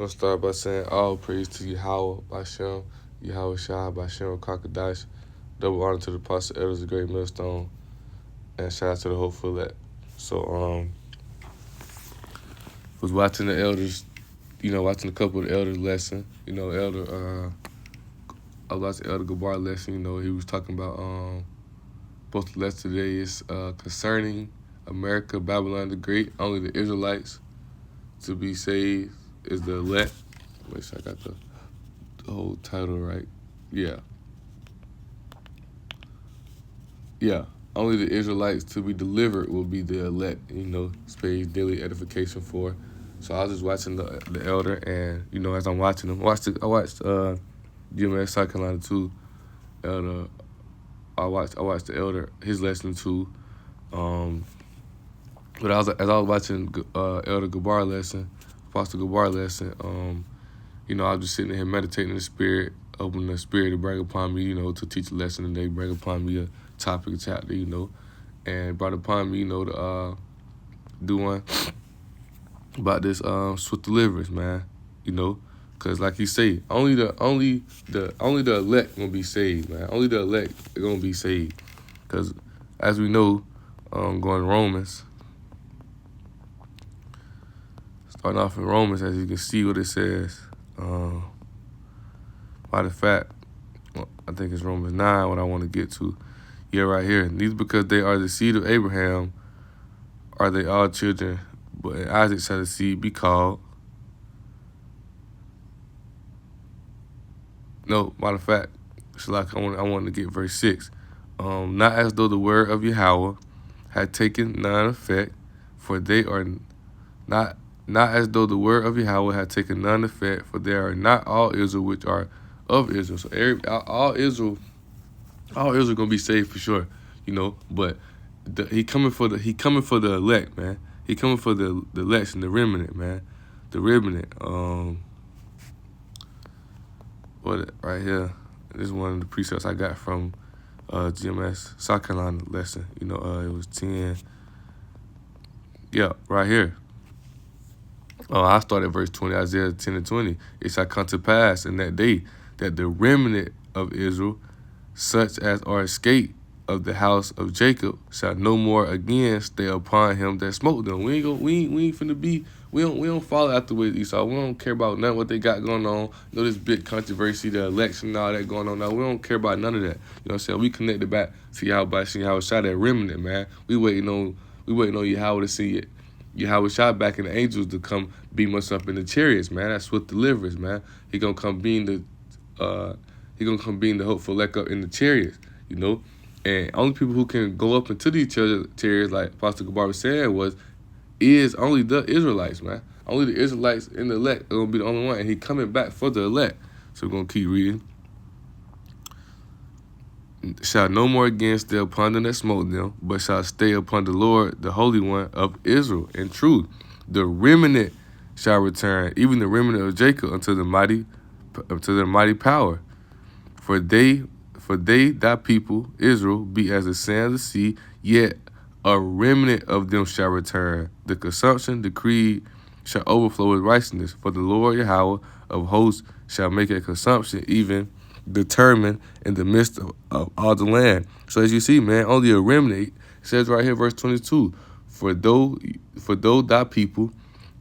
I'm gonna start by saying all praise to Yahweh, Bashem, Yahweh Shah, Bashem, Kakadash. Double honor to the apostle elders, the great millstone, and shout out to the hopeful elect. So, was watching the elders, watching a couple of the elders' lesson. I was watching Elder Gabar lesson. He was talking about both the lesson today is concerning America, Babylon the Great. Only the Israelites to be saved is the elect. Make sure I got the whole title right. Yeah. Only the Israelites to be delivered will be the elect. Space daily edification for. So I was just watching the elder, and as I'm watching him, I watched GMS South Carolina too. Elder, I watched the elder his lesson too. But as I was watching Elder Gabar lesson, Apostle Gabar lesson, I was just sitting here meditating in the spirit, opening the spirit to bring upon me, to teach a lesson, and they bring upon me a topic, a chapter, and brought upon me, to do one about this swift deliverance, man, because like you say, only the elect gonna be saved, man. Only the elect are gonna be saved, because as we know, going to Romans. Starting off in Romans, as you can see what it says. By the fact, I think it's Romans 9, what I want to get to. Yeah, right here. Neither because they are the seed of Abraham are they all children, but in Isaac shall the seed be called. No, matter of fact, it's like I want to get verse 6. Not as though the word of Yahweh had taken none effect, for they are not as though the word of Yahweh had taken none effect, for they are not all Israel which are of Israel. So all Israel gonna be saved for sure, But he coming for the elect, man. He coming for the election, the remnant, man. The remnant. Right here? This is one of the precepts I got from GMS South Carolina lesson. It was 10. Yeah, right here. I started at verse 20, Isaiah 10 and 20. It shall come to pass in that day that the remnant of Israel, such as are escaped of the house of Jacob, shall no more again stay upon him that smote them. We ain't finna be. We don't follow after with Esau. We don't care about nothing what they got going on. This big controversy, the election, and all that going on now. We don't care about none of that. You know what I'm saying? We connected back to Yahweh, shot that remnant, man. We waiting on Yahweh to see it. Yahweh shot back in the angels to come beam us up in the chariots, man. That's what deliverance, man. He gonna come beam the hopeful elect up in the chariots, And only people who can go up into these chariots, like Apostle Gabar was saying, is only the Israelites, man. Only the Israelites and the elect are gonna be the only one, and he coming back for the elect. So we're gonna keep reading. Shall no more again stay upon them that smote them, but shall stay upon the Lord, the Holy One of Israel. In truth, the remnant shall return, even the remnant of Jacob, unto their mighty power. For they, thy people, Israel, be as the sand of the sea, yet a remnant of them shall return. The consumption decreed shall overflow with righteousness. For the Lord Yahweh of hosts shall make a consumption even determined in the midst of all the land. So as you see, man, only a remnant. It says right here, verse 22, for though thy people,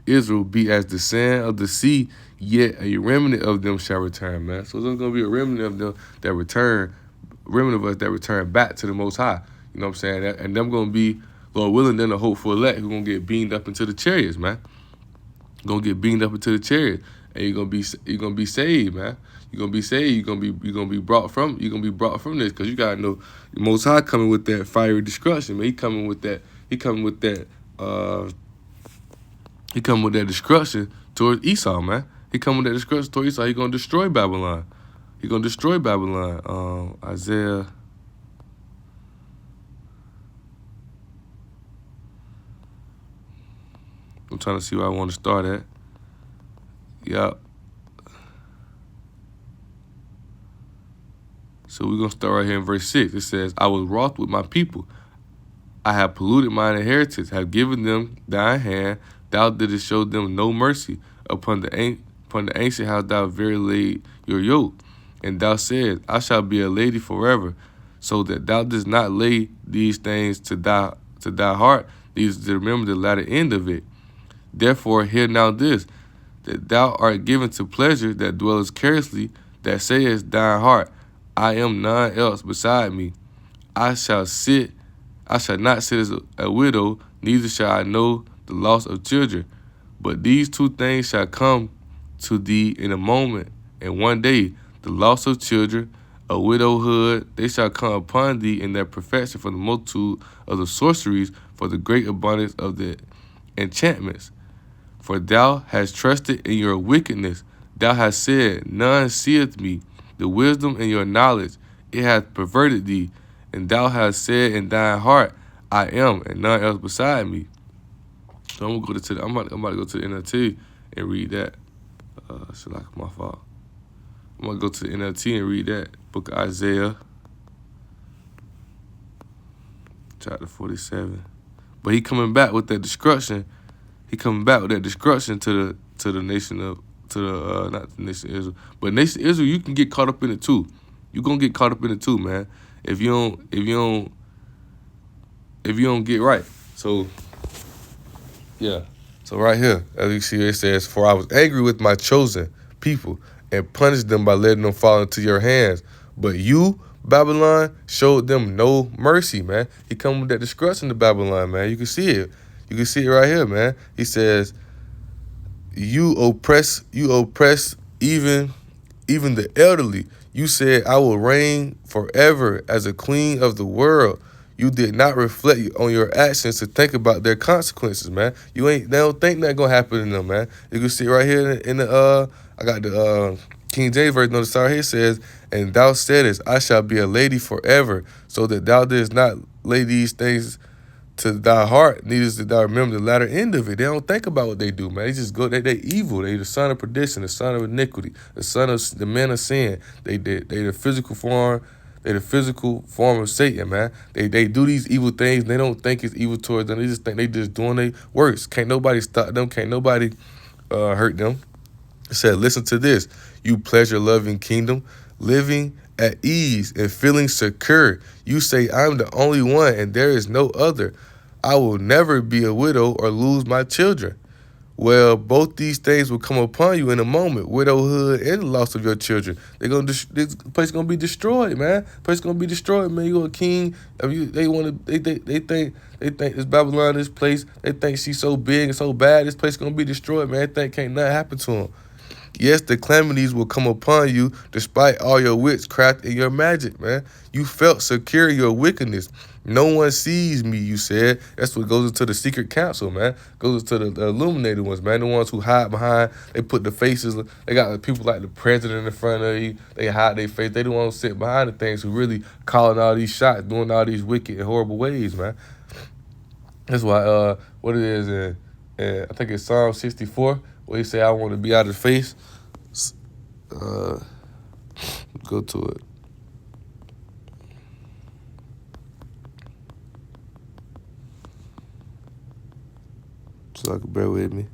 Israel, be as the sand of the sea, yet a remnant of them shall return, man. So there's going to be a remnant of them that return, remnant of us that return back to the Most High. You know what I'm saying? And them going to be, Lord willing, then the hopeful elect who going to get beamed up into the chariots, man. Going to get beamed up into the chariots. And you're gonna be saved, man. You're gonna be saved. You're gonna be brought from this, because you gotta know the Most High coming with that fiery destruction, man. He coming with that destruction towards Esau, man. He coming with that destruction towards Esau. He gonna destroy Babylon. Isaiah. I'm trying to see where I want to start at. Yep. So we're going to start right here in verse 6. It says, I was wroth with my people. I have polluted mine inheritance, have given them thine hand. Thou didst show them no mercy upon the Upon the ancient hast thou very laid your yoke. And thou said, I shall be a lady forever, so that thou dost not lay these things to thy heart, these to remember the latter end of it. Therefore hear now this, that thou art given to pleasure that dwelleth carelessly, that sayest thine heart, I am none else beside me. I shall not sit as a widow, neither shall I know the loss of children. But these two things shall come to thee in a moment, and one day, the loss of children, a widowhood, they shall come upon thee in their perfection for the multitude of the sorceries, for the great abundance of the enchantments. For thou hast trusted in your wickedness. Thou hast said, none seeth me. The wisdom and your knowledge, it hath perverted thee. And thou hast said in thine heart, I am, and none else beside me. So I'm about to go to the NLT and read that. My fault. I'm gonna go to the NLT and read that. Book of Isaiah, chapter 47. But he coming back with that destruction. He coming back with that destruction to the nation of not the nation of Israel, but nation of Israel. You can get caught up in it too. You gonna get caught up in it too, man. If you don't get right. So yeah. So right here, as you see, it says, "For I was angry with my chosen people and punished them by letting them fall into your hands. But you, Babylon, showed them no mercy," man. He come with that destruction to Babylon, man. You can see it. You can see it right here, man. He says, you oppress even the elderly. You said, I will reign forever as a queen of the world. You did not reflect on your actions to think about their consequences, man. They don't think that gonna happen to them, man. You can see right here in the I got the King James version on the side here. It says, and thou saidest, I shall be a lady forever, so that thou didst not lay these things to thy heart, neither did thou remember the latter end of it. They don't think about what they do, man. They just go, they evil. They the son of perdition, the son of iniquity, the men of sin. They the physical form. They the physical form of Satan, man. They do these evil things. And they don't think it's evil towards them. They just think they just doing their works. Can't nobody stop them. Can't nobody hurt them. It said, listen to this, you pleasure-loving kingdom, living at ease and feeling secure. You say, I'm the only one and there is no other. I will never be a widow or lose my children. Well, both these things will come upon you in a moment, widowhood and the loss of your children. This place gonna be destroyed, man. Place gonna be destroyed, man. You a king. They think this Babylon, this place. They think she's so big and so bad. This place gonna be destroyed, man. They think can't nothing happen to them. Yes, the calamities will come upon you despite all your witchcraft and your magic, man. You felt secure in your wickedness. No one sees me, you said. That's what goes into the secret council, man. Goes into the illuminated ones, man. The ones who hide behind, they put the faces, they got people like the president in front of you. They hide their face. They don't want to sit behind the things who really calling all these shots, doing all these wicked and horrible ways, man. That's why, what it is, I think it's Psalm 64, where he say, I want to be out of face. Go to it. So I can bear with me.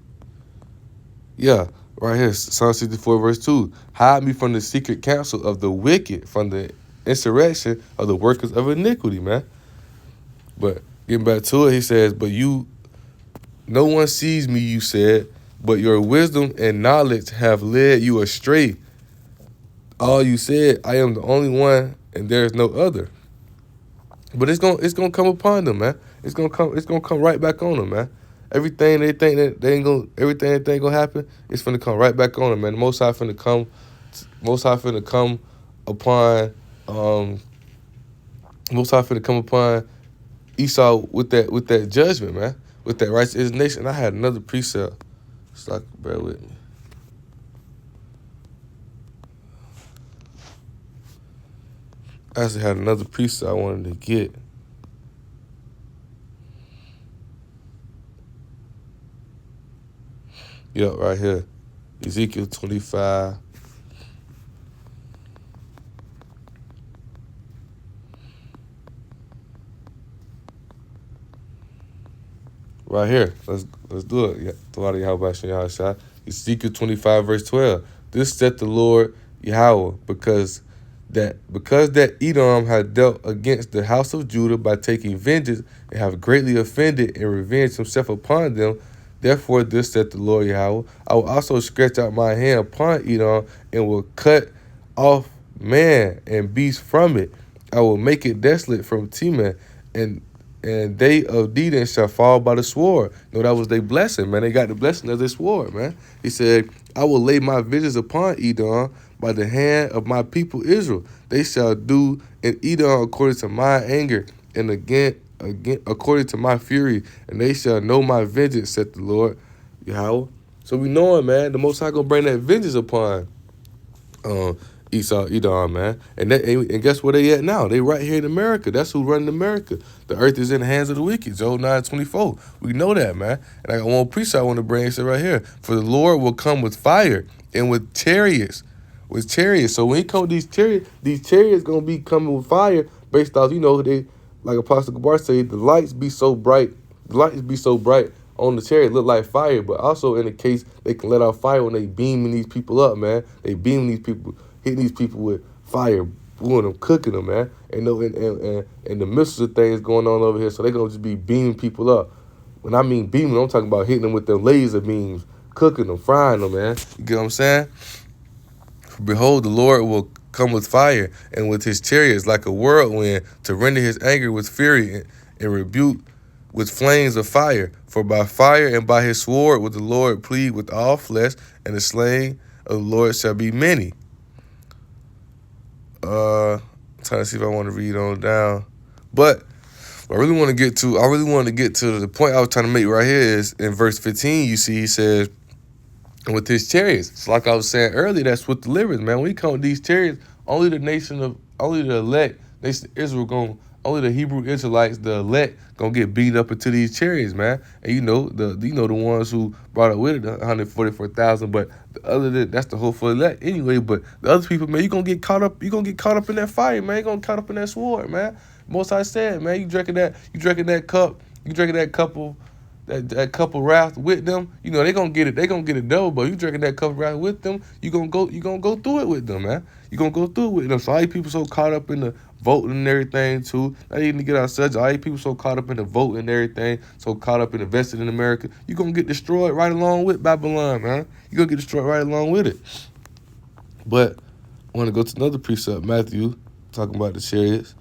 Yeah, right here, Psalm 64, verse 2. Hide me from the secret counsel of the wicked, from the insurrection of the workers of iniquity, man. But getting back to it, he says, but no one sees me, you said, but your wisdom and knowledge have led you astray. All you said, I am the only one, and there is no other. But it's gonna come upon them, man. It's gonna come right back on them, man. Everything they think that everything they think gonna happen, it's gonna come right back on them, man. The Most High finna come upon Esau with that judgment, man, with that righteous indignation. I had another precept, so I can bear with me. I actually had another precept I wanted to get. Yep, right here. Ezekiel 25. Right here. Let's do it. Yeah. Ezekiel 25, verse 12. This said the Lord Yahweh, because that Edom had dealt against the house of Judah by taking vengeance and have greatly offended and revenged himself upon them. Therefore, this said the Lord Yahweh, I will also stretch out my hand upon Edom and will cut off man and beast from it. I will make it desolate from Teman, and they of Dedan shall fall by the sword. No, that was their blessing, man. They got the blessing of their sword, man. He said, I will lay my vengeance upon Edom by the hand of my people Israel. They shall do in Edom according to my anger, and again according to my fury, and they shall know my vengeance, said the Lord Yahweh. So we know it, man. The Most High gonna bring that vengeance upon Esau, Edom, man. And guess where they at now? They right here in America. That's who running America. The earth is in the hands of the wicked. Job 9:24. We know that, man. And I got one precept I want to bring. It said right here, for the Lord will come with fire and with chariots. With chariots. So when he come with these chariots gonna be coming with fire based off, they, like Apostle Gabar said, the lights be so bright on the chariot, look like fire, but also in the case they can let out fire when they beaming these people up, man. They beaming these people, hitting these people with fire, booing them, cooking them, man. And the missiles of things going on over here, so they gonna just be beaming people up. When I mean beaming, I'm talking about hitting them with them laser beams, cooking them, frying them, man. You get what I'm saying? Behold, the Lord will come with fire and with his chariots like a whirlwind to render his anger with fury and rebuke with flames of fire. For by fire and by his sword will the Lord plead with all flesh, and the slain of the Lord shall be many. I'm trying to see if I want to read on down. But I really want to get to the point I was trying to make right here is in verse 15, you see he says, with his chariots. It's like I was saying earlier, that's what deliverance, man. When we count these chariots, only the elect nation of Israel only the Hebrew Israelites, the elect, gonna get beat up into these chariots, man. And the ones who brought up with it, 144,000. But that's the whole full elect anyway. But the other people, man, you gonna get caught up in that fire, man. You gonna get caught up in that sword, man. Most I said, man, you drinking that cup, that cup of wrath with them, they gonna get it. They gonna get it double. But you drinking that cup of wrath with them, you gonna go through it with them, man. You gonna go through it with them. So all you people so caught up in the voting and everything too. Not even to get our subject. All you people so caught up in the voting and everything, so caught up in investing in America, you gonna get destroyed right along with Babylon, man. You gonna get destroyed right along with it. But I want to go to another precept, Matthew, talking about the chariots.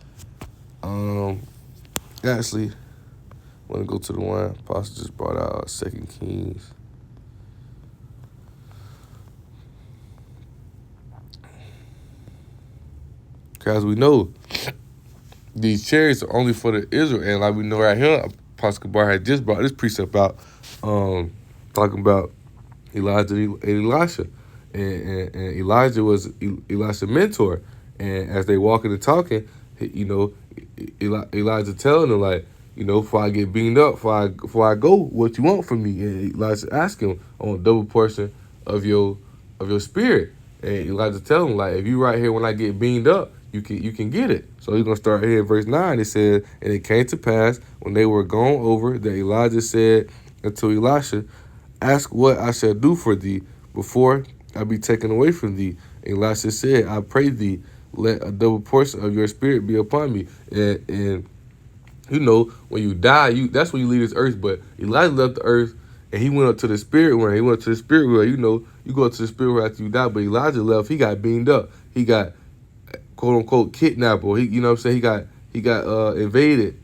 Actually, I want to go to the one Apostle just brought out, 2 Kings. Because we know these chariots are only for the Israel. And like we know right here, Apostle Gabar had just brought this precept out, talking about Elijah and Elisha. And Elijah was Elisha's mentor. And as they walking and talking, Elijah telling him, like, before I get beamed up, before I go, what you want from me? And Elijah asked him on a double portion of your spirit. And Elijah tell him, like, if you right here when I get beamed up, you can get it. So he's gonna start here in verse 9. It said, and it came to pass when they were gone over that Elijah said unto Elisha, ask what I shall do for thee before I be taken away from thee. And Elisha said, I pray thee, let a double portion of your spirit be upon me. And when you die, that's when you leave this earth. But Elijah left the earth and he went up to the spirit realm. He went to the spirit realm. You go up to the spirit realm after you die. But Elijah left. He got beamed up. He got quote unquote kidnapped. Or he got invaded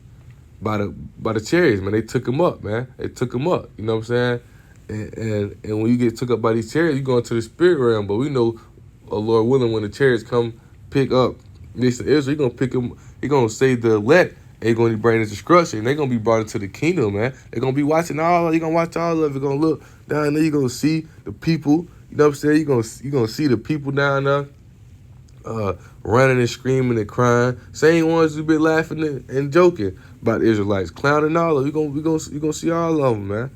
by the chariots, man. They took him up, man. They took him up. You know what I'm saying? And when you get took up by these chariots, you go into the spirit realm. But we know, Lord willing, when the chariots come pick up nation of Israel, he gonna pick them. He gonna save the elect. They're going to bring this destruction. They're going to be brought into the kingdom, man. They're going to be watching all of it. You're going to watch all of it. You're going to look down there. You're going to see the people. You know what I'm saying? You're going to see the people down there running and screaming and crying. Same ones who've been laughing and joking about the Israelites, clowning all of them. You're going to see all of them, man.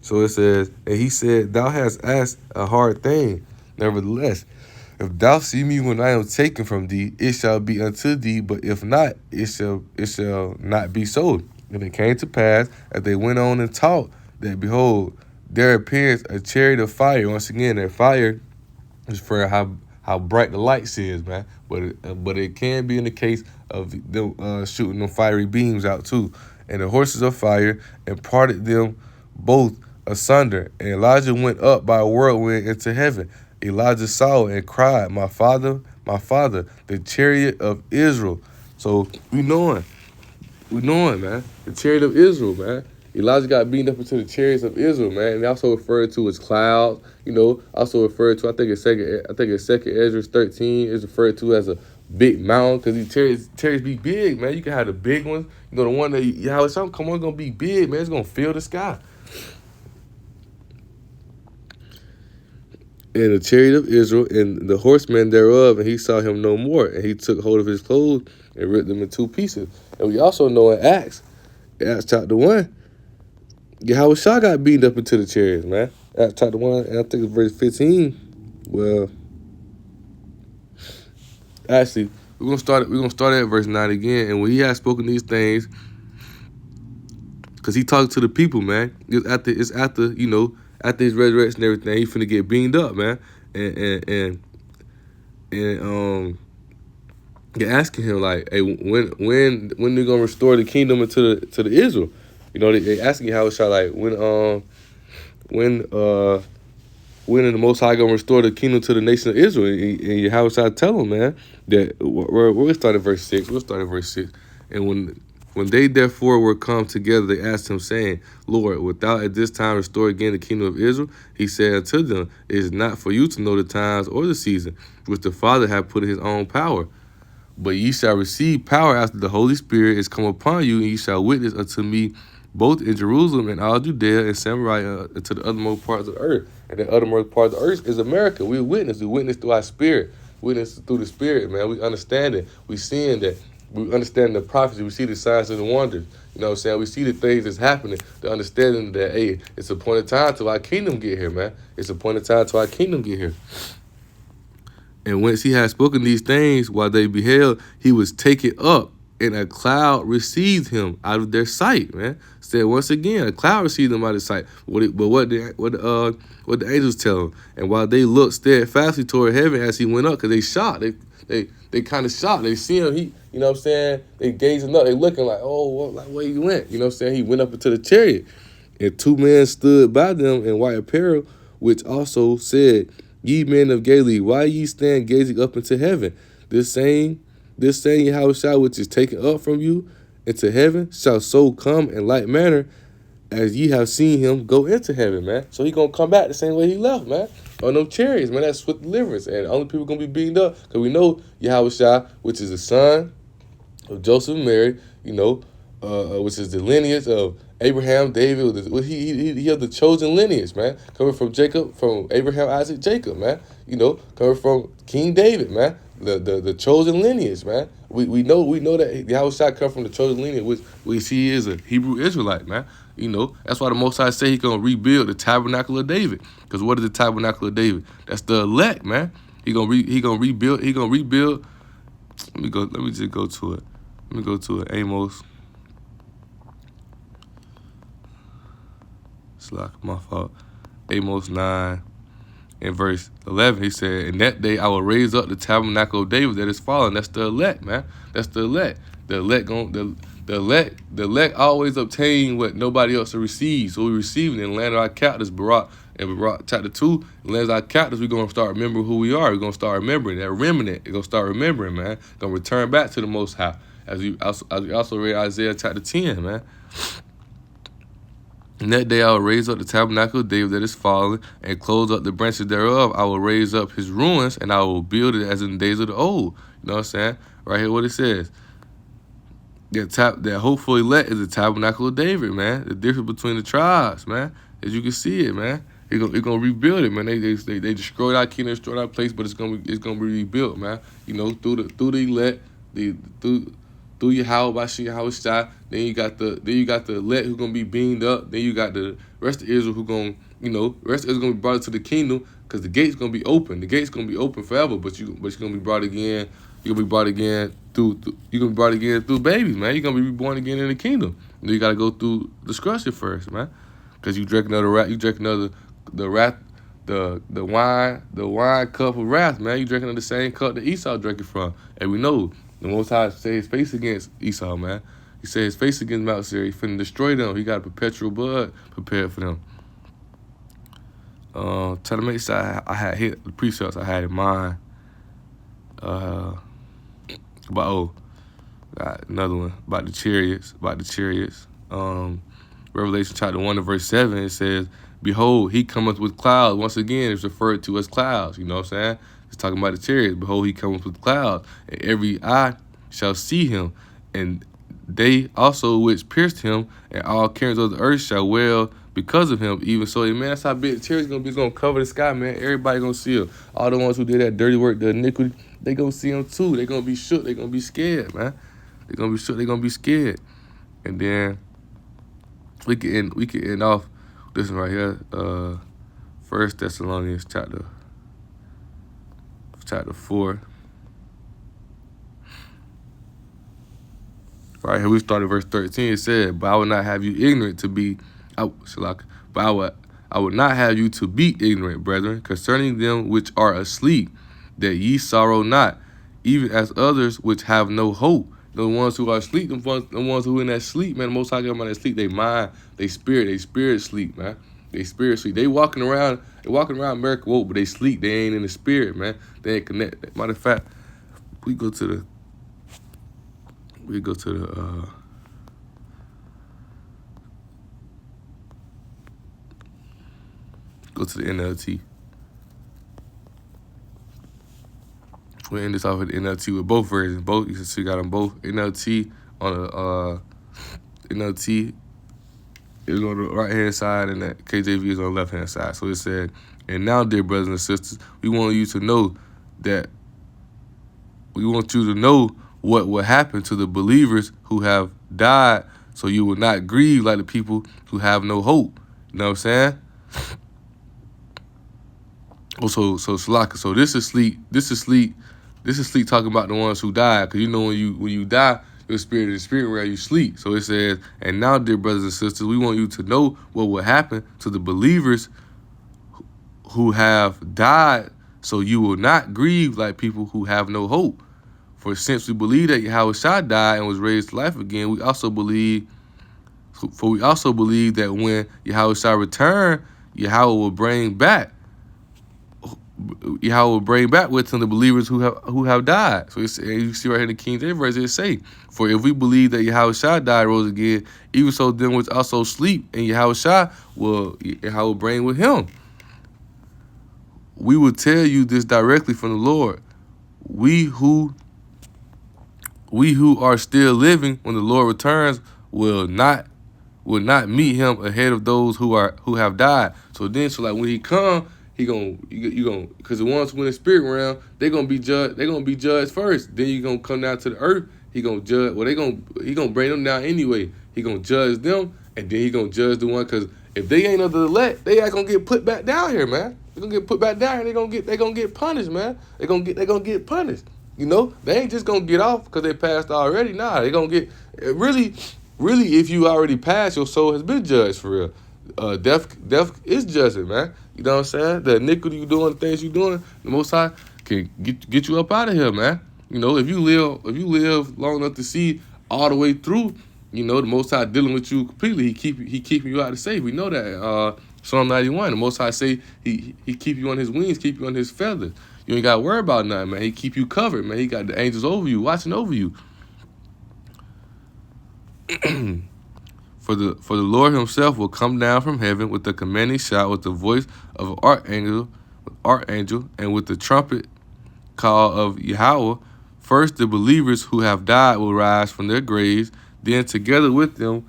So it says, and he said, thou hast asked a hard thing. Nevertheless, if thou see me when I am taken from thee, it shall be unto thee, but if not, it shall not be so. And it came to pass, as they went on and taught, that behold, there appears a chariot of fire. Once again, that fire is for how bright the lights is, man. But it can be in the case of them shooting them fiery beams out too. And the horses of fire and parted them both asunder. And Elijah went up by a whirlwind into heaven. Elijah saw it and cried, my father, the chariot of Israel. So we knowing, man. The chariot of Israel, man. Elijah got beaten up into the chariots of Israel, man. And also referred to as clouds. Also referred to, I think it's second Ezra 13 is referred to as a big mountain, because these chariots be big, man. You can have the big ones. The one that something come on gonna be big, man. It's gonna fill the sky. And the chariot of Israel and the horsemen thereof, and he saw him no more. And he took hold of his clothes and ripped them in two pieces. And we also know in Acts chapter 1, Yahushua got beaten up into the chariots, man. Acts chapter 1, and I think it's verse 15. Well, actually, we're gonna start at verse 9 again. And when he had spoken these things, because he talked to the people, man. It's after after his resurrection and everything, he finna get beamed up, man. And they're asking him like, hey, when they gonna restore the kingdom to the Israel? They asking how it's like when the Most High gonna restore the kingdom to the nation of Israel? And how I tell them, man, that we'll start at verse 6. We'll start at verse 6. And when they therefore were come together, they asked him, saying, Lord, wilt thou at this time restore again the kingdom of Israel? He said unto them, it is not for you to know the times or the season, which the Father hath put in his own power. But ye shall receive power after the Holy Spirit is come upon you, and ye shall witness unto me both in Jerusalem and all Judea and Samaria and to the uttermost parts of the earth. And the uttermost part of the earth is America. We witness through our spirit. Witness through the spirit, man. We understand it. We seeing that. We understand the prophecy. We see the signs and the wonders. You know what I'm saying? We see the things that's happening. The understanding that, hey, it's a point of time till our kingdom get here, man. It's a point of time till our kingdom get here. And whence he had spoken these things, while they beheld, he was taken up, and a cloud received him out of their sight, man. Said once again, a cloud received him out of sight. What the angels tell him? And while they looked steadfastly toward heaven as he went up, because they shocked, they kind of shocked. They see him, you know what I'm saying? They gazing up, they looking like, where he went? You know what I'm saying? He went up into the chariot. And two men stood by them in white apparel, which also said, Ye men of Galilee, why ye stand gazing up into heaven? This same Yahushua which is taken up from you into heaven shall so come in like manner as ye have seen him go into heaven, man. So he gonna come back the same way he left, man. On them chariots, man. That's with deliverance. And only people gonna be beaten up, because we know Yahushua, which is the son of Joseph and Mary, which is the lineage of Abraham, David. He of the chosen lineage, man. Coming from Jacob, from Abraham, Isaac, Jacob, man. Coming from King David, man. The chosen lineage, man. We know that Yahushua come from the chosen lineage, which we see is a Hebrew Israelite, man. That's why the Most High say he gonna rebuild the tabernacle of David. Because what is the tabernacle of David? That's the elect, man. He gonna rebuild. Let me just go to it. Let me go to it. Amos. It's like my fault. Amos 9 and verse 11. He said, "In that day I will raise up the tabernacle of David that is fallen." That's the elect, man. That's the elect. The elect always obtain what nobody else will receive. So we receive it in the land of our captives, Barak. And Barak chapter 2, in the land of our captives, we're going to start remembering who we are. We're going to start remembering that remnant. We're going to start remembering, man. Going to return back to the Most High. As we also read Isaiah chapter 10, man. In that day I will raise up the tabernacle of David that is fallen, and close up the branches thereof. I will raise up his ruins, and I will build it as in the days of the old. You know what I'm saying? Right here what it says. That hopeful elect is the tabernacle of David, man. The difference between the tribes, man. As you can see it, man. They're gonna rebuild it, man. They destroyed our kingdom, destroyed our place, but it's gonna be rebuilt, man. Through the elect, through your Yahushua. Then you got the elect who gonna be beamed up. Then you got the rest of Israel who gonna, rest of Israel gonna be brought into the kingdom, because the gate's gonna be open. The gate's gonna be open forever, but you're gonna be brought again. You're gonna be brought again through babies, man. You're gonna be reborn again in the kingdom. You gotta go through discretion first, man. Because you drinking of the wrath, you drinking of the wrath, the wine cup of wrath, man. You drinking of the same cup that Esau drinking from. And we know the Most High set his face against Esau, man. He set his face against Mount Seir. He finna destroy them. He got a perpetual blood prepared for them. Tell to make sure I had hit the precepts I had in mind. Another one about the chariots. Revelation chapter 1 and verse 7, it says, "Behold, he cometh with clouds." Once again, it's referred to as clouds. You know what I'm saying? It's talking about the chariots. "Behold, he cometh with clouds, and every eye shall see him, and they also which pierced him, and all kings of the earth shall wail because of him." Even so, man, that's how big the chariots gonna be. It's gonna cover the sky, man. Everybody gonna see him. All the ones who did that dirty work, the iniquity, they gonna see him too. They gonna be shook. They gonna be scared, man. They gonna be shook. They gonna be scared. And then we can end off this one right here. 1 Thessalonians chapter 4. All right, here we start at verse 13. It said, "But I will not have you ignorant to be, I would not have you to be ignorant, brethren, concerning them which are asleep, that ye sorrow not, even as others which have no hope." The ones who are asleep, the ones who in that sleep, man, the Most High got them in that sleep, they mind, they spirit sleep, man. They spirit sleep. They walking around America woke, but they sleep. They ain't in the spirit, man. They ain't connected. Matter of fact, we go to the NLT. We end this off with the NLT with both versions. Both, you can see, got them both. NLT on the NLT is on the right hand side, and that KJV is on the left hand side. So it said, "And now, dear brothers and sisters, we want you to know what will happen to the believers who have died, so you will not grieve like the people who have no hope." You know what I'm saying? So Salaka. So this is sleep. This is sleep talking about the ones who died. Because you know when you die, your spirit is the spirit where you sleep. So it says, "And now, dear brothers and sisters, we want you to know what will happen to the believers who have died, so you will not grieve like people who have no hope. For since we believe that Yahushua died and was raised to life again, we also believe that when Yahushua returned, Yahweh will bring back with him the believers who have died." So you see right here in the King James version, it say, "For if we believe that Yahushua died and rose again, even so them which also sleep in Yahushua will bring with him. We will tell you this directly from the Lord. We who are still living when the Lord returns will not meet him ahead of those who have died." So like when he come, you gonna, because the ones who in the spirit realm, they gonna be judged. They gonna be judged first. Then you gonna come down to the earth. He gonna judge. Well, he gonna bring them down anyway. He gonna judge them, and then he gonna judge the one. Because if they ain't of the elect, they ain't gonna get put back down here, man. They gonna get put back down here. They gonna get punished, man. They gonna get punished. You know, they ain't just gonna get off because they passed already. Nah, they gonna get really. If you already passed, your soul has been judged for real. Death is judgment, man. You know what I'm saying? The iniquity you doing, the things you doing, the Most High can get you up out of here, man. You know, if you live long enough to see all the way through, you know, the Most High dealing with you completely. He keeping you out of safe. We know that. Psalm 91, the Most High say he keep you on his wings, keep you on his feathers. You ain't got to worry about nothing, man. He keep you covered, man. He got the angels over you, watching over you. For the Lord himself will come down from heaven with a commanding shout, with the voice of an archangel, and with the trumpet call of Yahweh. First, the believers who have died will rise from their graves. Then, together with them,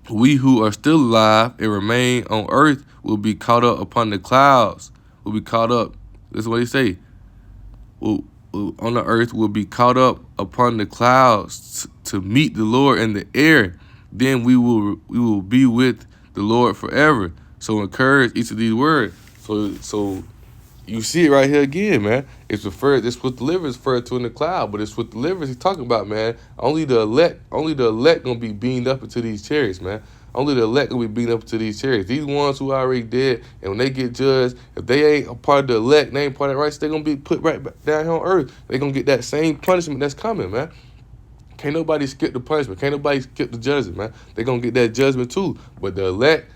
we who are still alive and remain on earth will be caught up upon the clouds. Will be caught up. This is what he say. On the earth will be caught up upon the clouds to meet the Lord in the air. Then we will be with the Lord forever. So encourage each of these words. So you see it right here again, man. It's what deliverance referred to in the cloud, but it's what deliverance he's talking about, man. Only the elect gonna be beamed up into these chariots, man. Only the elect gonna be beamed up into these chariots. These ones who are already dead, and when they get judged, if they ain't a part of the elect, they ain't part of the righteous, they're gonna be put right back down here on earth. They're gonna get that same punishment that's coming, man. Can't nobody skip the punishment. Can't nobody skip the judgment, man. They're gonna get that judgment too. But the elect,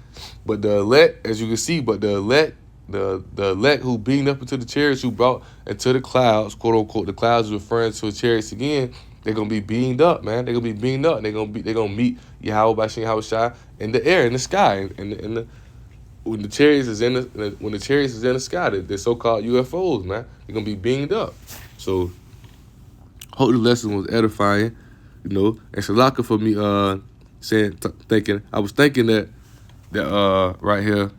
as you can see, the elect who beamed up into the chariots, who brought into the clouds, quote unquote, the clouds is referring to the chariots again. They're gonna be beamed up, man. They're gonna be beamed up. They're gonna meet Yahweh by Yahweh Shai in the air, in the sky, in the when the chariots is when the chariots is in the sky, the so-called UFOs, man. They're gonna be beamed up. So hope the lesson was edifying, and Shalaka for me thinking. I was thinking that right here,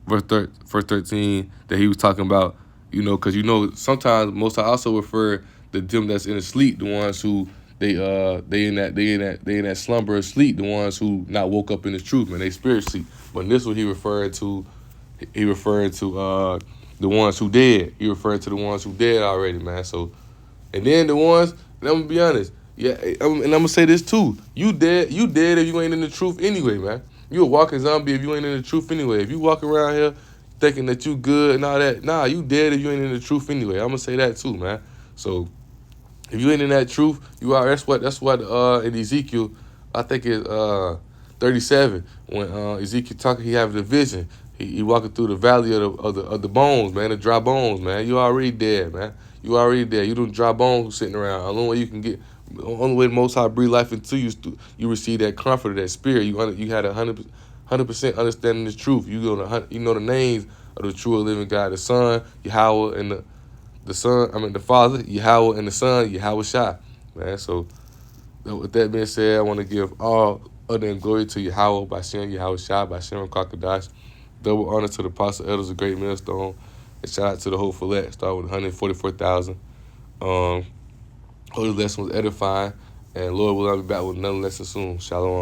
verse 13, that he was talking about, because sometimes most I also refer to them that's in the sleep, the ones who they in that slumber or sleep, the ones who not woke up in the truth, man, they spirit sleep. But in this one he referred to the ones who dead. He referred to the ones who dead already, man. So, and then the ones, and I'm gonna be honest, yeah, and I'm gonna say this too. You dead if you ain't in the truth anyway, man. You a walking zombie if you ain't in the truth anyway. If you walk around here thinking that you good and all that, nah, you dead if you ain't in the truth anyway. I'm gonna say that too, man. So if you ain't in that truth, you are. That's what in Ezekiel, I think it's 37, when Ezekiel talking, he having a vision. He walking through the valley of the bones, man, the dry bones, man. You already dead, man. You already dead. You them dry bones sitting around. The only way you can get, the only way the Most High breathe life into you is you receive that comfort of that spirit. You had 100% understanding the truth. You know the names of the true and living God, the Son, Yahweh, and the Father, Yahweh, and the Son, Yahweh Shai, man. So with that being said, I want to give all honor and glory to Yahweh by Shem, Yahweh Shai, by Shem Kakadash. Double honor to the apostle elders of Great Millstone. And shout out to the whole Follett, start with 144,000. Holy lesson was edifying. And Lord will be back with another lesson soon. Shalom.